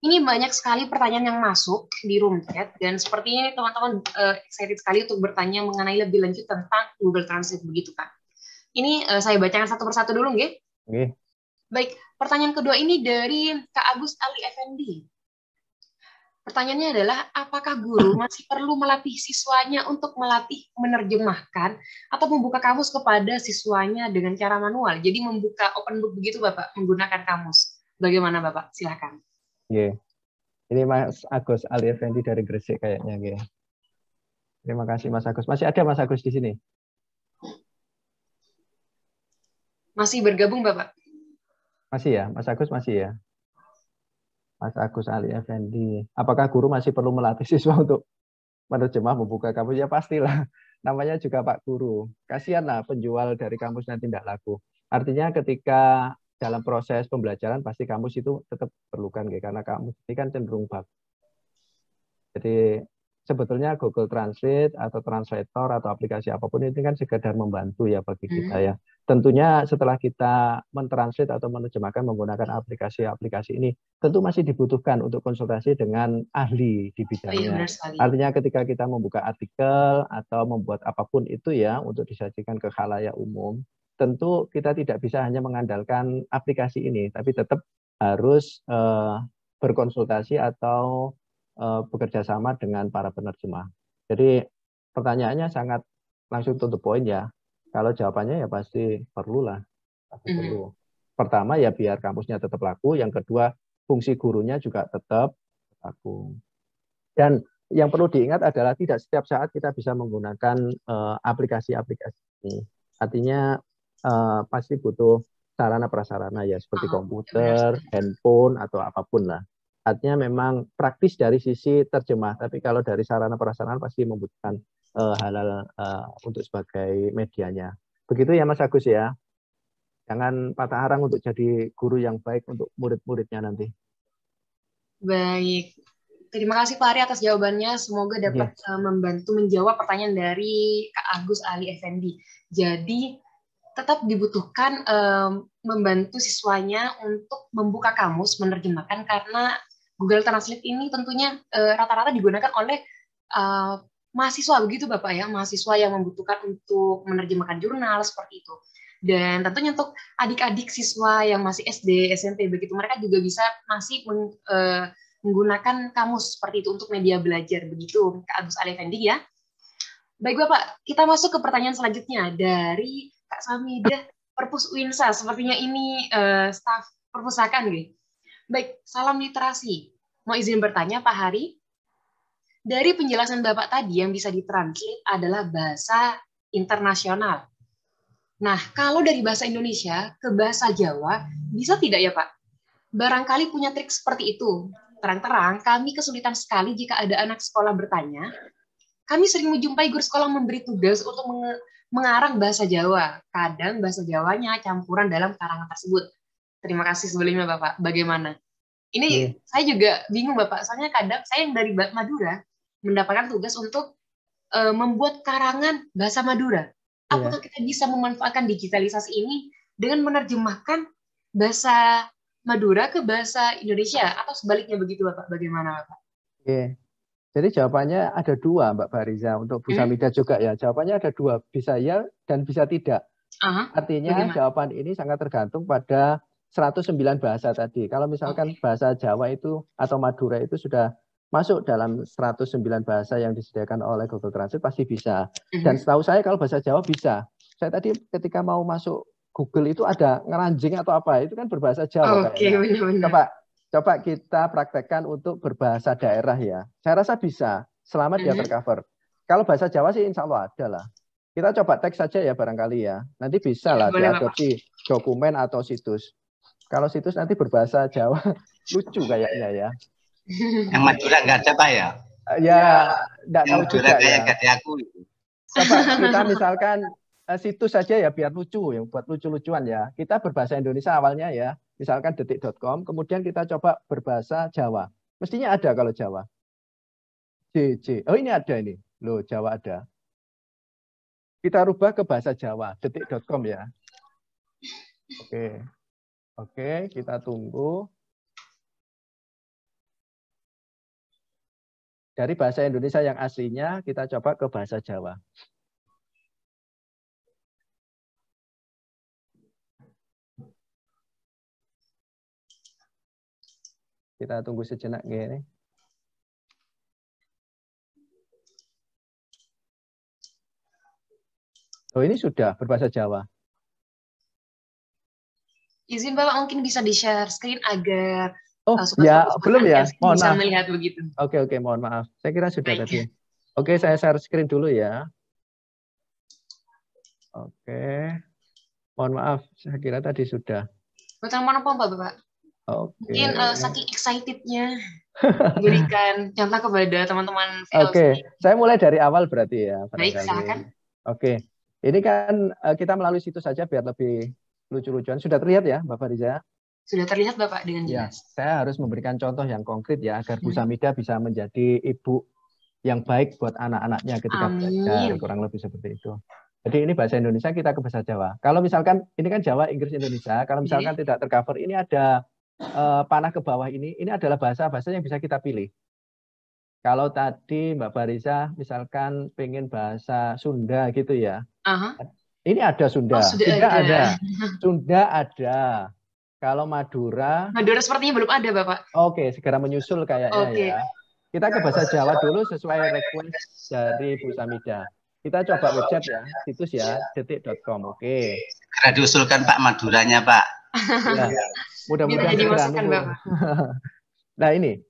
Ini banyak sekali pertanyaan yang masuk di room chat dan sepertinya teman-teman excited sekali untuk bertanya mengenai lebih lanjut tentang Google Translate begitu kan. Ini saya bacakan satu persatu dulu nggih. Oke. Baik, pertanyaan kedua ini dari Kak Agus Ali Effendi. Pertanyaannya adalah, apakah guru masih perlu melatih siswanya untuk melatih menerjemahkan atau membuka kamus kepada siswanya dengan cara manual? Jadi membuka open book begitu Bapak, menggunakan kamus. Bagaimana Bapak? Silakan. Yeah. Ini Mas Agus Ali Effendi dari Gresik kayaknya. Yeah. Terima kasih Mas Agus. Masih ada Mas Agus di sini? Masih bergabung Bapak? Masih ya, Mas Agus masih ya? Mas Agus Ali Effendi. Apakah guru masih perlu melatih siswa untuk menerjemah, membuka kamus? Ya pastilah. Namanya juga Pak Guru. Kasihanlah penjual dari kamus nanti tidak laku. Artinya ketika dalam proses pembelajaran pasti kamus itu tetap perlukan, karena kamus ini kan cenderung bagus. Jadi sebetulnya Google Translate atau translator atau aplikasi apapun itu kan sekedar membantu ya bagi kita ya. Tentunya setelah kita mentranslate atau menerjemahkan menggunakan aplikasi-aplikasi ini, tentu masih dibutuhkan untuk konsultasi dengan ahli di bidangnya. Artinya ketika kita membuka artikel atau membuat apapun itu ya untuk disajikan ke khalayak umum, tentu kita tidak bisa hanya mengandalkan aplikasi ini, tapi tetap harus berkonsultasi atau bekerja sama dengan para penerjemah. Jadi pertanyaannya sangat langsung to the point ya. Kalau jawabannya ya pasti perlulah. Pasti perlu. Pertama ya biar kampusnya tetap laku. Yang kedua fungsi gurunya juga tetap laku. Dan yang perlu diingat adalah tidak setiap saat kita bisa menggunakan aplikasi-aplikasi ini. Artinya pasti butuh sarana prasarana ya seperti komputer, handphone atau apapun lah. Artinya memang praktis dari sisi terjemah, tapi kalau dari sarana prasarana pasti membutuhkan hal-hal untuk sebagai medianya. Begitu ya Mas Agus ya. Jangan patah arang untuk jadi guru yang baik untuk murid-muridnya nanti. Baik. Terima kasih Pak Ari atas jawabannya. Semoga dapat membantu menjawab pertanyaan dari Kak Agus Ali Effendi. Jadi tetap dibutuhkan membantu siswanya untuk membuka kamus, menerjemahkan, karena Google Translate ini tentunya rata-rata digunakan oleh mahasiswa, begitu Bapak ya, mahasiswa yang membutuhkan untuk menerjemahkan jurnal seperti itu. Dan tentunya untuk adik-adik siswa yang masih SD, SMP, begitu mereka juga bisa masih menggunakan kamus seperti itu untuk media belajar, begitu Kak Agus Ali Effendi ya. Baik Bapak, kita masuk ke pertanyaan selanjutnya dari Kak Samidah Perpus Uinsa. Sepertinya ini staf perpustakaan gitu. Baik, salam literasi. Mau izin bertanya Pak Hari? Dari penjelasan Bapak tadi yang bisa ditranslate adalah bahasa internasional. Nah, kalau dari bahasa Indonesia ke bahasa Jawa, bisa tidak ya Pak? Barangkali punya trik seperti itu. Terang-terang, kami kesulitan sekali jika ada anak sekolah bertanya. Kami sering menjumpai guru sekolah memberi tugas untuk mengarang bahasa Jawa. Kadang bahasa Jawanya campuran dalam karangan tersebut. Terima kasih sebelumnya Bapak. Bagaimana? Ini saya juga bingung Bapak. Soalnya kadang saya yang dari Madura mendapatkan tugas untuk membuat karangan bahasa Madura. Apakah kita bisa memanfaatkan digitalisasi ini dengan menerjemahkan bahasa Madura ke bahasa Indonesia atau sebaliknya begitu Bapak? Bagaimana Bapak? Jadi jawabannya ada dua Mbak Fariza, untuk Bu Samidah juga ya. Jawabannya ada dua, bisa ya dan bisa tidak. Artinya jawaban ini sangat tergantung pada 109 bahasa tadi. Kalau misalkan bahasa Jawa itu atau Madura itu sudah masuk dalam 109 bahasa yang disediakan oleh Google Translate pasti bisa. Dan setahu saya kalau bahasa Jawa bisa. Saya tadi ketika mau masuk Google itu ada ngeranjing atau apa, itu kan berbahasa Jawa kayaknya. Coba kita praktekkan untuk berbahasa daerah ya. Saya rasa bisa, selama dia tercover. Kalau bahasa Jawa sih insya Allah ada lah. Kita coba teks saja ya barangkali ya. Nanti bisa lah diadopsi dokumen atau situs. Kalau situs nanti berbahasa Jawa, lucu kayaknya ya. Yang Madura nggak ada Pak ya? Ya, nggak tahu juga ya. Coba kita misalkan situs saja ya biar lucu, yang buat lucu-lucuan ya. Kita berbahasa Indonesia awalnya ya. Misalkan detik.com, kemudian kita coba berbahasa Jawa. Mestinya ada kalau Jawa. JJ. Oh ini ada ini. Loh, Jawa ada. Kita rubah ke bahasa Jawa, detik.com ya. Oke, kita tunggu. Dari bahasa Indonesia yang aslinya, kita coba ke bahasa Jawa. Kita tunggu sejenak gini. Oh, ini sudah berbahasa Jawa. Izin Bapak mungkin bisa di-share screen agar Oh, Sobat ya, Fokus belum ya? Podcast Mohon bisa maaf. melihat begitu. Oke, mohon maaf. Saya kira sudah Baik. tadi. Oke, saya share screen dulu ya. Oke. Mohon maaf, saya kira tadi sudah. Betul mana Bapak? Oke. Mungkin saking excitednya berikan contoh kepada teman-teman VLC. Oke, saya mulai dari awal berarti ya. Baik, silakan. Oke, ini kan kita melalui situs saja biar lebih lucu-lucuan. Sudah terlihat ya, Mbak Fariza? Sudah terlihat Bapak dengan jelas. Ya, saya harus memberikan contoh yang konkret ya, agar Bu Samida bisa menjadi ibu yang baik buat anak-anaknya ketika belajar, kurang lebih seperti itu. Jadi ini bahasa Indonesia, kita ke bahasa Jawa. Kalau misalkan, ini kan Jawa, Inggris, Indonesia. Kalau misalkan tidak tercover, ini ada panah ke bawah ini adalah bahasa-bahasa yang bisa kita pilih. Kalau tadi Mbak Fariza misalkan pengen bahasa Sunda gitu ya. Ini ada Sunda. Sunda ada. Kalau Madura sepertinya belum ada Bapak. Oke, segera menyusul kayaknya ya. Kita ke bahasa Jawa dulu sesuai request dari Bu Samida. Kita coba website ya, situs ya, detik.com. Oke. Segera diusulkan Pak Maduranya Pak. Ya, mudah-mudahan segera nunggu. Nah ini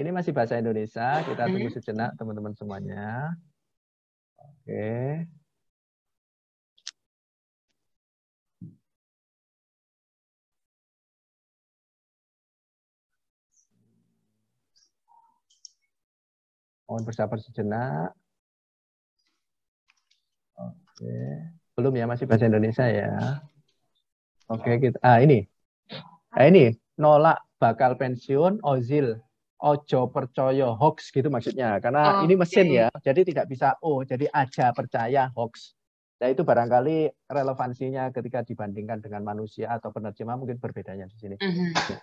masih bahasa Indonesia. Kita tunggu sejenak teman-teman semuanya. Oke. Mohon bersabar sejenak. Oke. Belum ya, masih bahasa Indonesia ya. Oke, kita ini. Nah, ini nolak bakal pensiun Ozil. Ojo percaya hoax gitu maksudnya. Karena ini mesin ya, jadi tidak bisa jadi aja percaya hoax. Nah, itu barangkali relevansinya ketika dibandingkan dengan manusia atau penerjemah mungkin berbedanya di sini.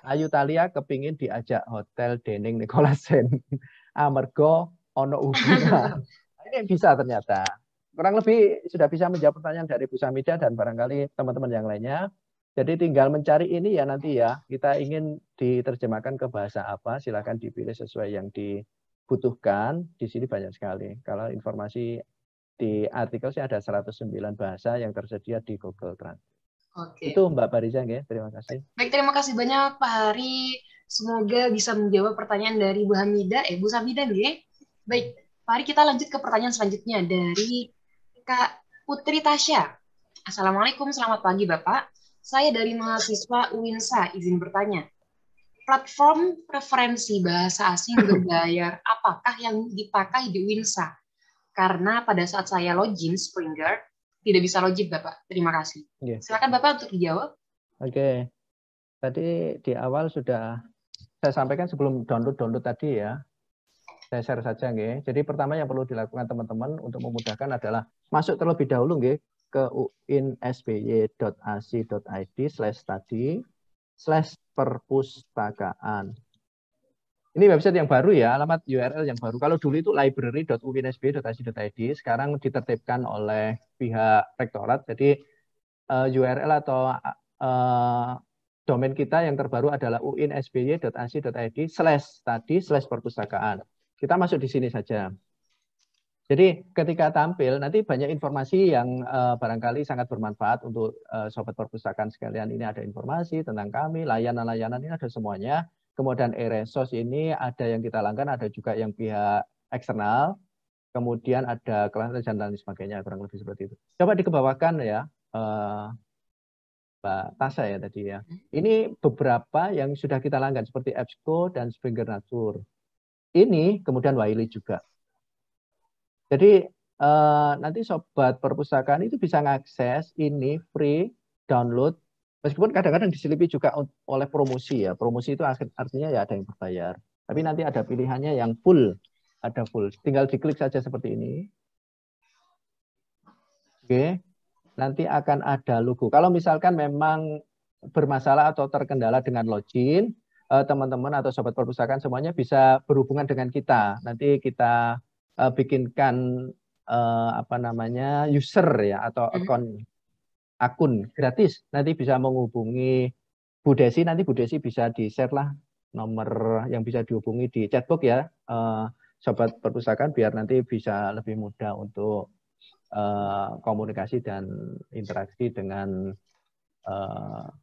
Ayu Thalia kepingin diajak hotel dening Nicolasen. Amergo ono hubungan. Ini bisa ternyata. Kurang lebih sudah bisa menjawab pertanyaan dari Bu Samida dan barangkali teman-teman yang lainnya. Jadi tinggal mencari ini ya nanti ya. Kita ingin diterjemahkan ke bahasa apa, silakan dipilih sesuai yang dibutuhkan. Di sini banyak sekali. Kalau informasi di artikel sih ada 109 bahasa yang tersedia di Google Translate. Itu Mbak Fariza ya, terima kasih. Baik, terima kasih banyak Pak Hari. Semoga bisa menjawab pertanyaan dari Bu Hamida, Bu Samida nih. Baik, Pak Hari kita lanjut ke pertanyaan selanjutnya dari Kak Putri Tasya. Assalamualaikum, selamat pagi Bapak. Saya dari mahasiswa UINSA, izin bertanya. Platform preferensi bahasa asing berbayar apakah yang dipakai di UINSA? Karena pada saat saya login Springer, tidak bisa login Bapak. Terima kasih. Silakan Bapak untuk dijawab. Oke. Tadi di awal sudah saya sampaikan sebelum download tadi ya. Saya share saja nggih. Jadi pertama yang perlu dilakukan teman-teman untuk memudahkan adalah masuk terlebih dahulu nggih ke uinsby.ac.id/study/perpustakaan. Ini website yang baru ya, alamat URL yang baru. Kalau dulu itu library.uinsby.ac.id, sekarang ditertibkan oleh pihak rektorat. Jadi URL atau domain kita yang terbaru adalah uinsby.ac.id/study/perpustakaan. Kita masuk di sini saja. Jadi ketika tampil nanti banyak informasi yang barangkali sangat bermanfaat untuk sobat perpustakaan sekalian. Ini ada informasi tentang kami, layanan-layanan ini ada semuanya. Kemudian e-resource ini ada yang kita langgan, ada juga yang pihak eksternal. Kemudian ada kelas dan lain sebagainya, kurang lebih seperti itu. Coba dikebawakan ya, Mbak Tasya ya tadi ya. Ini beberapa yang sudah kita langgan seperti EBSCO dan Springer Nature. Ini kemudian Wiley juga. Jadi nanti sobat perpustakaan itu bisa mengakses ini free download, meskipun kadang-kadang diselipi juga oleh promosi ya. Promosi itu artinya ya ada yang berbayar. Tapi nanti ada pilihannya yang full, ada full. Tinggal diklik saja seperti ini. Oke, nanti akan ada logo. Kalau misalkan memang bermasalah atau terkendala dengan login, teman-teman atau sobat perpustakaan semuanya bisa berhubungan dengan kita. Nanti kita bikinkan user ya atau akun gratis. Nanti bisa menghubungi Bu Desi. Nanti Bu Desi bisa di-share lah nomor yang bisa dihubungi di chatbox ya, sobat perpustakaan, biar nanti bisa lebih mudah untuk komunikasi dan interaksi dengan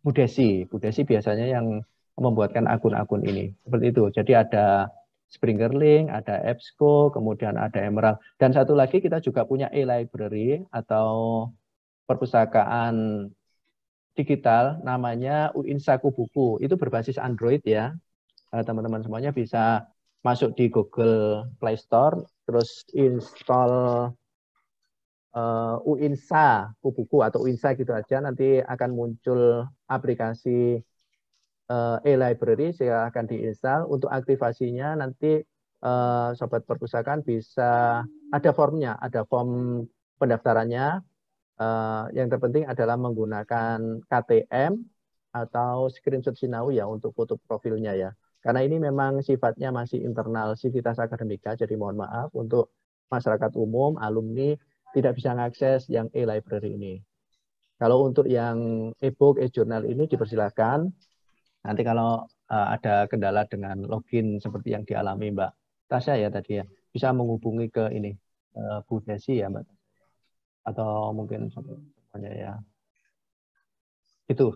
Bu Desi. Bu Desi biasanya yang membuatkan akun-akun ini. Seperti itu. Jadi ada Springerlink, ada EBSCO, kemudian ada Emerald. Dan satu lagi kita juga punya e-library atau perpustakaan digital namanya Uinsaku Buku. Itu berbasis Android ya. Teman-teman semuanya bisa masuk di Google Play Store, terus install Uinsa Kubuku atau Uinsa gitu aja, nanti akan muncul aplikasi e-library, silahkan diinstal. Untuk aktivasinya nanti sobat perpustakaan bisa ada formnya, ada form pendaftarannya. Yang terpenting adalah menggunakan KTM atau screenshot sinau ya untuk foto profilnya ya. Karena ini memang sifatnya masih internal Civitas Akademika, jadi mohon maaf untuk masyarakat umum, alumni tidak bisa mengakses yang e-library ini. Kalau untuk yang e-book, e-journal ini dipersilakan. Nanti kalau ada kendala dengan login seperti yang dialami Mbak Tasya ya tadi ya, bisa menghubungi ke ini Bu Desi ya Mbak, atau mungkin semuanya ya. Itu.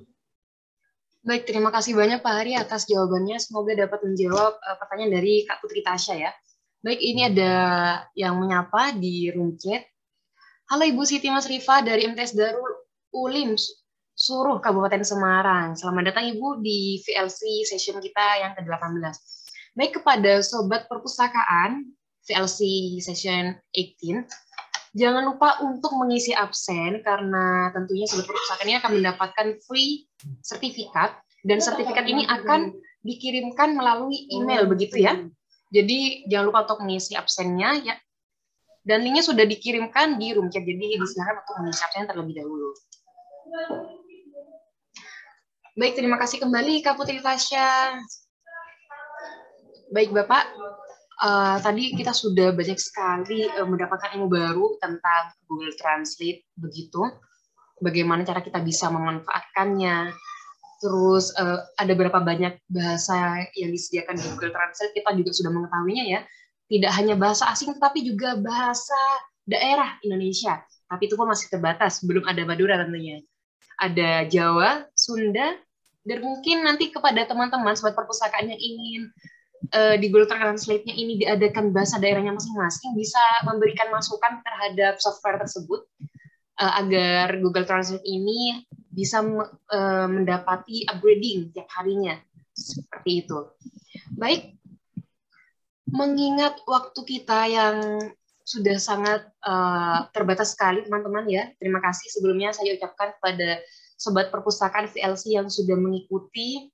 Baik, terima kasih banyak Pak Hari atas jawabannya. Semoga dapat menjawab pertanyaan dari Kak Putri Tasya ya. Baik, ini ada yang menyapa di room chat. Halo Ibu Siti Mas Rifa dari MTS Darul Ulim Suruh Kabupaten Semarang. Selamat datang Ibu di VLC session kita yang ke-18. Baik, kepada Sobat Perpustakaan VLC session 18, jangan lupa untuk mengisi absen karena tentunya Sobat Perpustakaan ini akan mendapatkan free sertifikat dan sertifikat ini akan dikirimkan melalui email begitu ya. Jadi jangan lupa untuk mengisi absennya ya. Dan linknya sudah dikirimkan di room chat, jadi disilakan untuk mengisi absen terlebih dahulu. Baik, terima kasih kembali Kak Putri Tasya. Baik Bapak, tadi kita sudah banyak sekali mendapatkan ilmu baru tentang Google Translate begitu. Bagaimana cara kita bisa memanfaatkannya. Terus ada berapa banyak bahasa yang disediakan di Google Translate, kita juga sudah mengetahuinya ya. Tidak hanya bahasa asing, tetapi juga bahasa daerah Indonesia. Tapi itu pun masih terbatas, belum ada Madura tentunya. Ada Jawa, Sunda, dan mungkin nanti kepada teman-teman sobat perpustakaan yang ingin di Google Translate-nya ini diadakan bahasa daerahnya masing-masing, bisa memberikan masukan terhadap software tersebut agar Google Translate ini bisa mendapati upgrading tiap harinya. Seperti itu. Baik, mengingat waktu kita yang sudah sangat terbatas sekali teman-teman ya. Terima kasih sebelumnya saya ucapkan kepada Sobat Perpustakaan VLC yang sudah mengikuti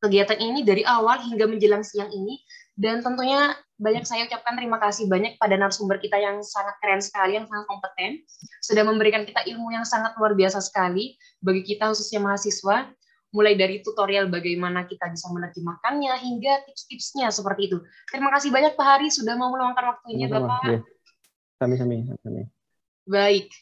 kegiatan ini dari awal hingga menjelang siang ini. Dan tentunya banyak saya ucapkan terima kasih banyak pada narasumber kita yang sangat keren sekali, yang sangat kompeten. Sudah memberikan kita ilmu yang sangat luar biasa sekali bagi kita khususnya mahasiswa. Mulai dari tutorial bagaimana kita bisa menerjemahkannya hingga tips-tipsnya seperti itu. Terima kasih banyak Pak Hari sudah mau meluangkan waktunya Bapak. Sami-sami. Baik.